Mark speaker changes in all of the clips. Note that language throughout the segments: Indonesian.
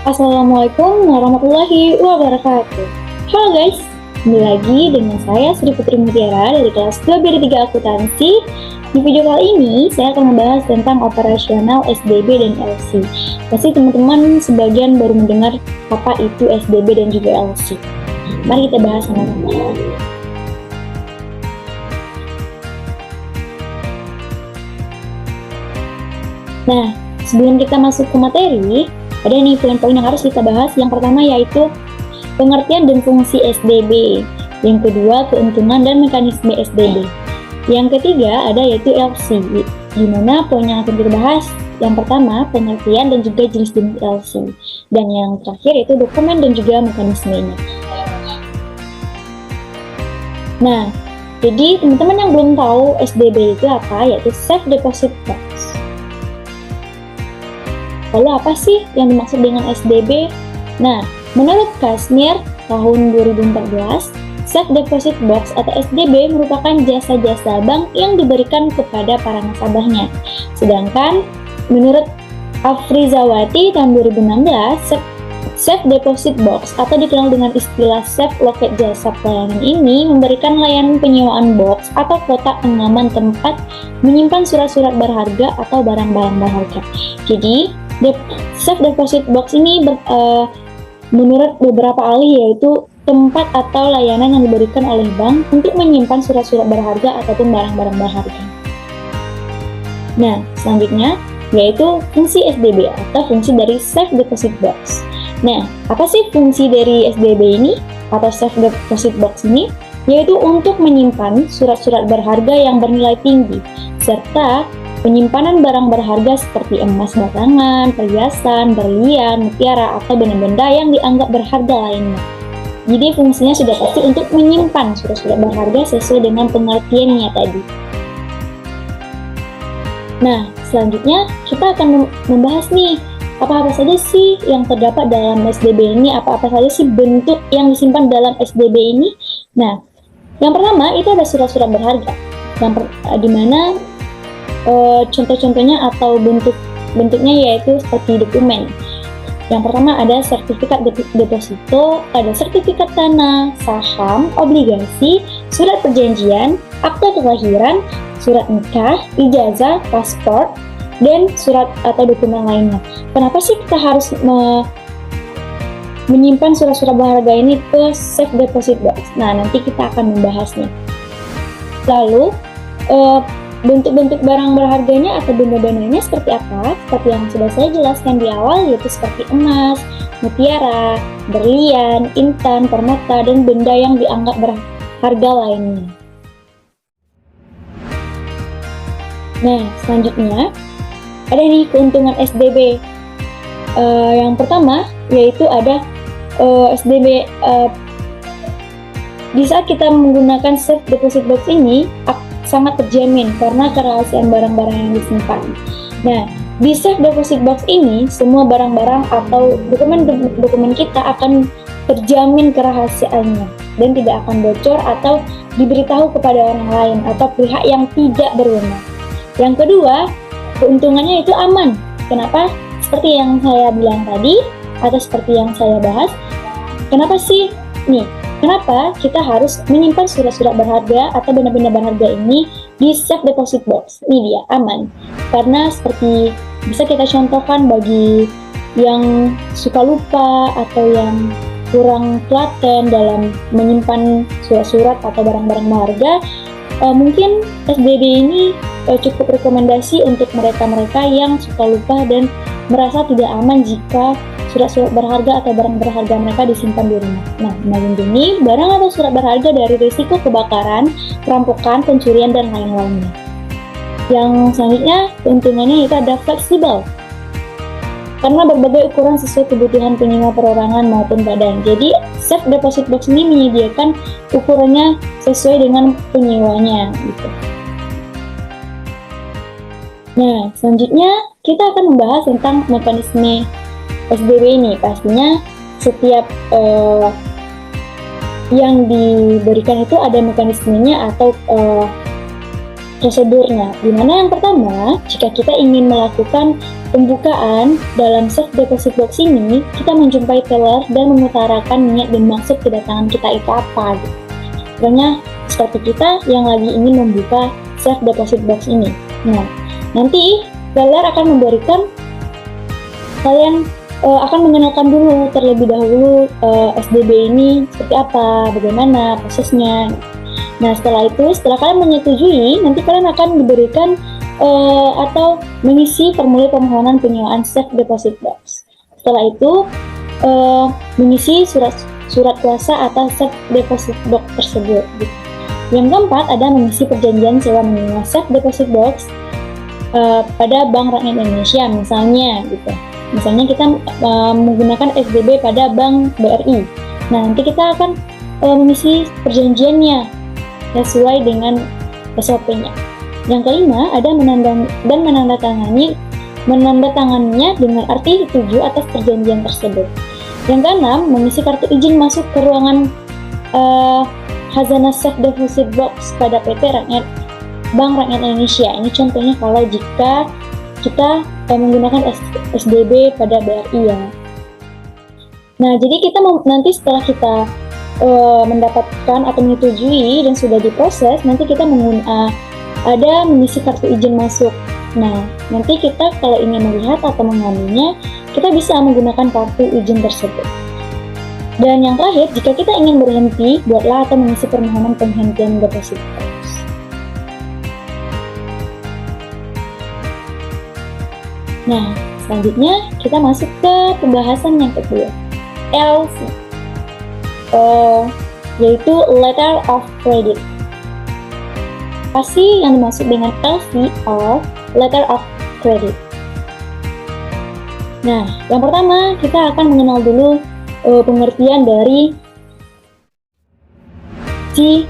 Speaker 1: Assalamualaikum warahmatullahi wabarakatuh. Halo guys, kembali lagi dengan saya Sri Putri Mutiara dari kelas 2B 3 Akuntansi. Di video kali ini saya akan membahas tentang operasional SDB dan LC. Pasti teman-teman sebagian baru mendengar apa itu SDB dan juga LC. Mari kita bahas sama-sama. Nah, sebelum kita masuk ke materi, ada nih poin-poin yang harus kita bahas. Yang pertama yaitu pengertian dan fungsi SDB. Yang kedua, keuntungan dan mekanisme SDB. Yang ketiga ada yaitu LC, di mana poin yang akan kita bahas. Yang pertama, pengertian dan juga jenis-jenis LC. Dan yang terakhir itu dokumen dan juga mekanismenya. Nah, jadi teman-teman yang belum tahu SDB itu apa, yaitu Safe Deposit Box. Lalu apa sih yang dimaksud dengan SDB? Nah, menurut Kasmir tahun 2014, Safe Deposit Box atau SDB merupakan jasa-jasa bank yang diberikan kepada para nasabahnya. Sedangkan menurut Afrizawati tahun 2016, Safe Deposit Box atau dikenal dengan istilah Safe Locket Jasa Pelayanan ini memberikan layanan penyewaan box atau kotak pengaman tempat menyimpan surat-surat berharga atau barang-barang berharga. Jadi, Safe Deposit Box ini menurut beberapa ahli yaitu tempat atau layanan yang diberikan oleh bank untuk menyimpan surat-surat berharga ataupun barang-barang berharga. Nah, selanjutnya yaitu fungsi SDB atau fungsi dari Safe Deposit Box. Nah, apa sih fungsi dari SDB ini atau Safe Deposit Box ini? Yaitu untuk menyimpan surat-surat berharga yang bernilai tinggi serta penyimpanan barang berharga seperti emas batangan, perhiasan, berlian, mutiara, atau benda-benda yang dianggap berharga lainnya. Jadi fungsinya sudah pasti untuk menyimpan surat-surat berharga sesuai dengan pengertiannya tadi. Nah, selanjutnya kita akan membahas nih, apa-apa saja sih yang terdapat dalam SDB ini, apa-apa saja sih bentuk yang disimpan dalam SDB ini. Nah, yang pertama itu ada surat-surat berharga, di mana contoh-contohnya atau bentuknya yaitu seperti dokumen. Yang pertama ada sertifikat deposito, ada sertifikat tanah, saham, obligasi, surat perjanjian, akta kelahiran, surat nikah, ijazah, paspor, dan surat atau dokumen lainnya. Kenapa sih kita harus menyimpan surat-surat berharga ini ke Safe Deposit Box? Nah, nanti kita akan membahasnya. Lalu, bentuk-bentuk barang berharganya atau benda-bendanya seperti apa? Seperti yang sudah saya jelaskan di awal, yaitu seperti emas, mutiara, berlian, intan, permata, dan benda yang dianggap berharga lainnya. Nah, selanjutnya ada nih keuntungan SDB. Yang pertama yaitu ada SDB. Di saat kita menggunakan Safe Deposit Box ini sangat terjamin karena kerahasiaan barang-barang yang disimpan. Nah, di Safe Deposit Box ini semua barang-barang atau dokumen kita akan terjamin kerahasiaannya dan tidak akan bocor atau diberitahu kepada orang lain atau pihak yang tidak berwenang. Yang kedua, keuntungannya itu aman. Kenapa? Seperti yang saya bilang tadi atau seperti yang saya bahas. Kenapa sih? Nih, kenapa kita harus menyimpan surat-surat berharga atau benda-benda berharga ini di Safe Deposit Box? Ini dia, aman. Karena seperti bisa kita contohkan bagi yang suka lupa atau yang kurang telaten dalam menyimpan surat-surat atau barang-barang berharga, mungkin SDB ini cukup rekomendasi untuk mereka-mereka yang suka lupa dan merasa tidak aman jika surat-surat berharga atau barang berharga mereka disimpan di rumah. Nah, melindungi barang atau surat berharga dari risiko kebakaran, perampokan, pencurian, dan lain-lainnya. Yang selanjutnya, keuntungannya itu ada fleksibel. Karena berbagai ukuran sesuai kebutuhan penyewa perorangan maupun badan. Jadi, Safe Deposit Box ini menyediakan ukurannya sesuai dengan penyewanya. Gitu. Nah, selanjutnya kita akan membahas tentang mekanisme SDB ini. Pastinya setiap yang diberikan itu ada mekanismenya atau prosedurnya. Dimana yang pertama, jika kita ingin melakukan pembukaan dalam safe deposit box ini, kita menjumpai teller dan mengutarakan niat dan maksud kedatangan kita itu apa. Pokoknya seperti kita yang lagi ingin membuka safe deposit box ini. Nah, nanti teller akan memberikan kalian akan mengenalkan dulu terlebih dahulu SDB ini seperti apa, bagaimana prosesnya. Nah, setelah kalian menyetujui, nanti kalian akan diberikan atau mengisi formulir permohonan penyewaan safe deposit box. Setelah itu mengisi surat kuasa atas safe deposit box tersebut. Yang keempat ada mengisi perjanjian sewa menyewa safe deposit box pada Bank Rakyat Indonesia misalnya gitu. Misalnya kita menggunakan SDB pada Bank BRI. Nah, nanti kita akan mengisi perjanjiannya sesuai dengan SOP-nya. Yang kelima ada menandatanganinya dengan arti setuju atas perjanjian tersebut. Yang keenam mengisi kartu izin masuk ke ruangan khazanah safe deposit box pada PT Bank Rakyat Indonesia. Ini contohnya kalau jika kita menggunakan SDB pada BRI ya. Nah, jadi kita nanti setelah kita mendapatkan atau menyetujui dan sudah diproses, nanti kita ada mengisi kartu izin masuk. Nah, nanti kita kalau ingin melihat atau mengambilnya, kita bisa menggunakan kartu izin tersebut. Dan yang terakhir, jika kita ingin berhenti, buatlah atau mengisi permohonan penghentian deposit box. Nah, selanjutnya kita masuk ke pembahasan yang kedua, LC, yaitu Letter of Credit. Apa sih yang dimaksud dengan LC or Letter of Credit? Nah, yang pertama kita akan mengenal dulu pengertian dari si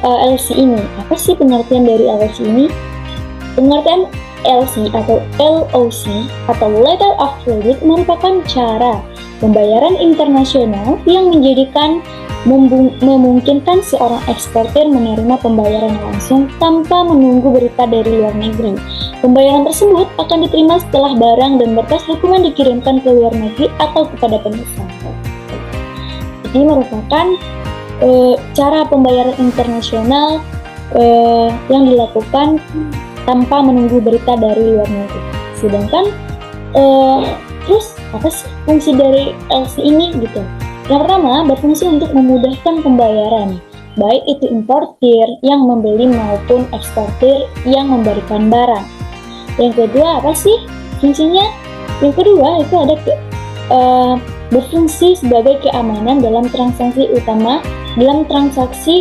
Speaker 1: LC ini. Apa sih pengertian dari LC ini? Pengertian LC atau LOC atau Letter of Credit merupakan cara pembayaran internasional yang memungkinkan seorang eksportir menerima pembayaran langsung tanpa menunggu berita dari luar negeri. Pembayaran tersebut akan diterima setelah barang dan berkas dokumen dikirimkan ke luar negeri atau kepada pemesan. Jadi merupakan cara pembayaran internasional yang dilakukan tanpa menunggu berita dari luar negeri. Sedangkan terus apa sih fungsi dari LC ini gitu? Yang pertama, berfungsi untuk memudahkan pembayaran, baik itu importir yang membeli maupun eksportir yang memberikan barang. Yang kedua, apa sih fungsinya? Yang kedua, itu ada berfungsi sebagai keamanan dalam transaksi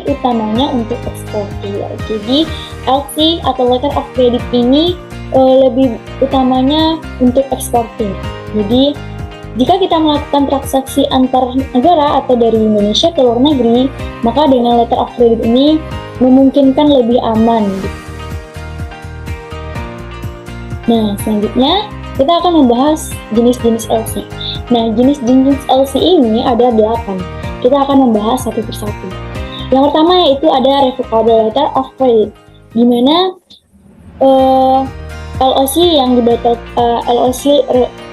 Speaker 1: utamanya untuk eksportir. Jadi, LC atau Letter of Credit ini lebih utamanya untuk eksportir. Jadi, jika kita melakukan transaksi antar negara atau dari Indonesia ke luar negeri, maka dengan Letter of Credit ini memungkinkan lebih aman. Nah, selanjutnya kita akan membahas jenis-jenis LC. Nah, jenis-jenis LC ini ada 8. Kita akan membahas satu persatu. Yang pertama yaitu ada Revocable Letter of Credit, di mana LOC yang dibatal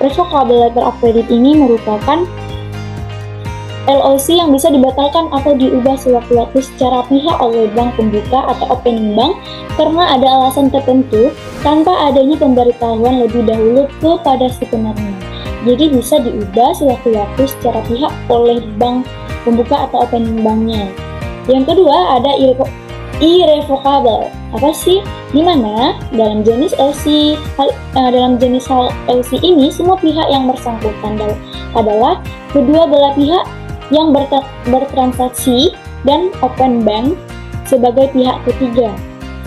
Speaker 1: Revocable Letter of Credit ini merupakan LOC yang bisa dibatalkan atau diubah sewaktu-waktu secara pihak oleh bank pembuka atau opening bank karena ada alasan tertentu tanpa adanya pemberitahuan lebih dahulu kepada si penerima. Jadi bisa diubah sewaktu-waktu secara pihak oleh bank pembuka atau opening banknya. Yang kedua ada irrevocable. Apa sih? Dimana dalam jenis LC ini semua pihak yang bersangkutan adalah kedua belah pihak yang bertransaksi dan open bank sebagai pihak ketiga.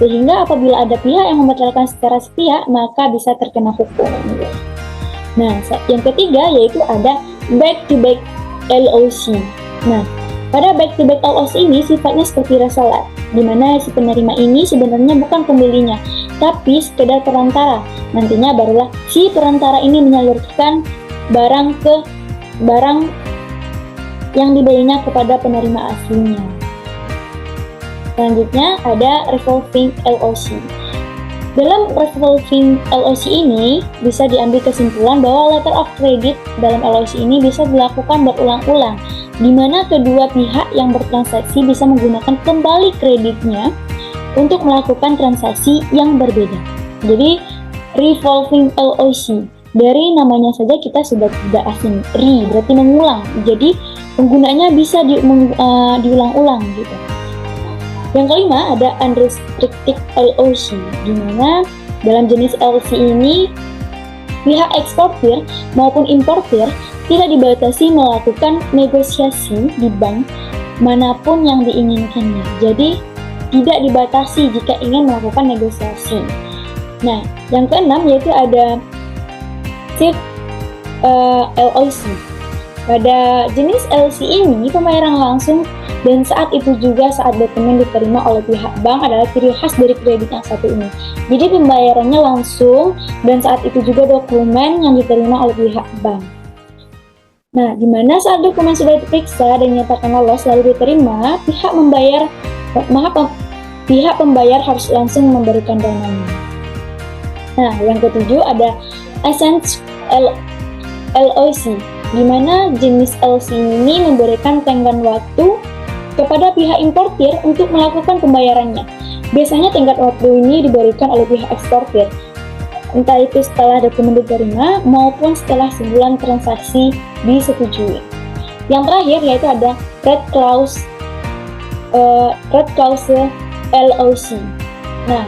Speaker 1: Sehingga apabila ada pihak yang membatalkan secara sepihak, maka bisa terkena hukum. Nah, yang ketiga yaitu ada back-to-back LOC. Nah, pada back-to-back LOC ini sifatnya seperti reseller, di mana si penerima ini sebenarnya bukan pembelinya, tapi sekedar perantara. Nantinya barulah si perantara ini menyalurkan barang yang dibelinya kepada penerima aslinya. Selanjutnya ada revolving LOC. Dalam revolving LOC ini bisa diambil kesimpulan bahwa letter of credit dalam LOC ini bisa dilakukan berulang-ulang, di mana kedua pihak yang bertransaksi bisa menggunakan kembali kreditnya untuk melakukan transaksi yang berbeda. Jadi revolving LOC, dari namanya saja kita sudah tidak asing. Berarti mengulang, jadi penggunanya bisa diulang-ulang gitu. Yang kelima ada unrestricted LOC, di mana dalam jenis LOC ini pihak eksportir maupun importir tidak dibatasi melakukan negosiasi di bank manapun yang diinginkannya. Jadi tidak dibatasi jika ingin melakukan negosiasi. Nah, yang keenam yaitu ada SIRT LOC. Pada jenis LOC ini pembayaran langsung dan saat itu juga saat dokumen diterima oleh pihak bank adalah ciri khas dari kredit yang satu ini. Jadi pembayarannya langsung dan saat itu juga dokumen yang diterima oleh pihak bank. Nah, di mana saat dokumen sudah diperiksa dan dinyatakan lolos lalu diterima, pihak pembayar harus langsung memberikan dananya. Nah, yang ketujuh ada Essence LOC, di mana jenis LOC ini memberikan tenggang waktu kepada pihak importir untuk melakukan pembayarannya. Biasanya tenggat waktu ini diberikan oleh pihak eksportir, entah itu setelah dokumen diterima maupun setelah sebulan transaksi disetujui. Yang terakhir yaitu ada red clause LOC. Nah,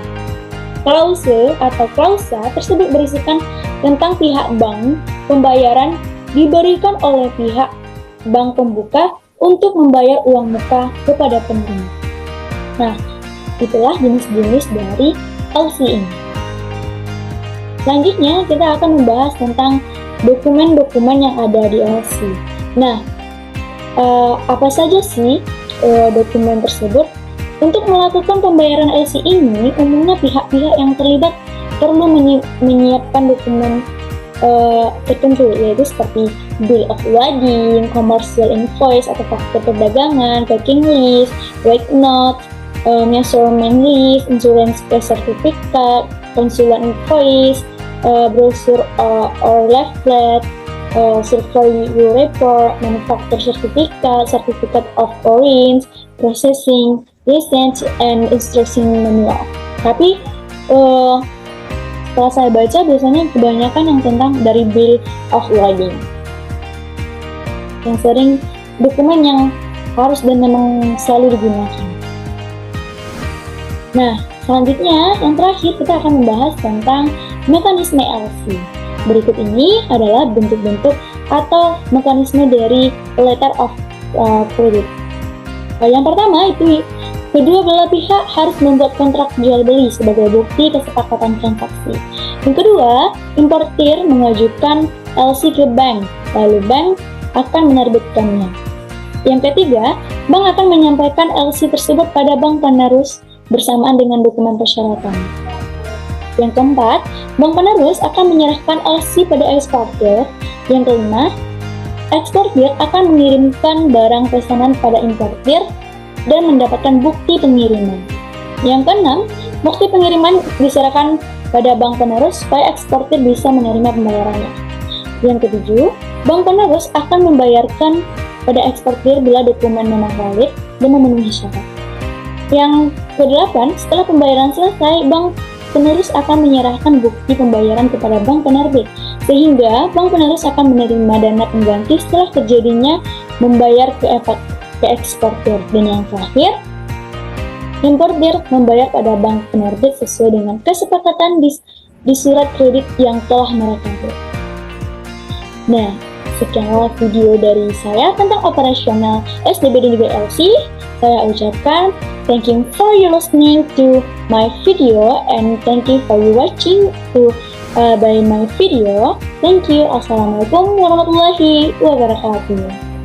Speaker 1: klause atau klausa tersebut berisikan tentang pihak bank pembayaran diberikan oleh pihak bank pembuka untuk membayar uang muka kepada penerima. Nah, itulah jenis-jenis dari LOC ini. Selanjutnya, kita akan membahas tentang dokumen-dokumen yang ada di LOC. Nah, apa saja sih dokumen tersebut? Untuk melakukan pembayaran LOC ini, umumnya pihak-pihak yang terlibat perlu menyiapkan dokumen tertentu, yaitu seperti bill of lading, commercial invoice atau faktur perdagangan, packing list, weight note, measurement list, insurance certificate, consular invoice, brochure or leaflet, survey report, manufacturer certificate, certificate of origin, processing license, and instruction manual. Tapi setelah saya baca, biasanya kebanyakan yang tentang dari bill of lading, yang sering dokumen yang harus dan memang selalu digunakan. Nah, selanjutnya yang terakhir kita akan membahas tentang mekanisme LOC. Berikut ini adalah bentuk-bentuk atau mekanisme dari letter of credit. Yang pertama itu kedua belah pihak harus membuat kontrak jual beli sebagai bukti kesepakatan transaksi. Yang kedua, importir mengajukan LOC ke bank, lalu bank akan menerbitkannya. Yang ketiga, bank akan menyampaikan LOC tersebut pada bank penerus bersamaan dengan dokumen persyaratan. Yang keempat, bank penerus akan menyerahkan LOC pada eksportir. Yang kelima, eksportir akan mengirimkan barang pesanan pada importir dan mendapatkan bukti pengiriman. Yang keenam, bukti pengiriman diserahkan pada bank penerus supaya eksportir bisa menerima pembayarannya. Yang ketujuh, bank penerus akan membayarkan pada eksportir bila dokumen memang valid dan memenuhi syarat. Yang kedelapan, setelah pembayaran selesai, bank penerus akan menyerahkan bukti pembayaran kepada bank penerbit, sehingga bank penerus akan menerima dana pengganti setelah terjadinya membayar ke eksportir. Dan yang terakhir, importir membayar pada bank penerbit sesuai dengan kesepakatan di surat kredit yang telah mereka buat. Nah, sekianlah video dari saya tentang operasional SDB dan juga LOC. Saya ucapkan thank you for you listening to my video and thank you for you watching by my video. Thank you. Assalamualaikum warahmatullahi wabarakatuh.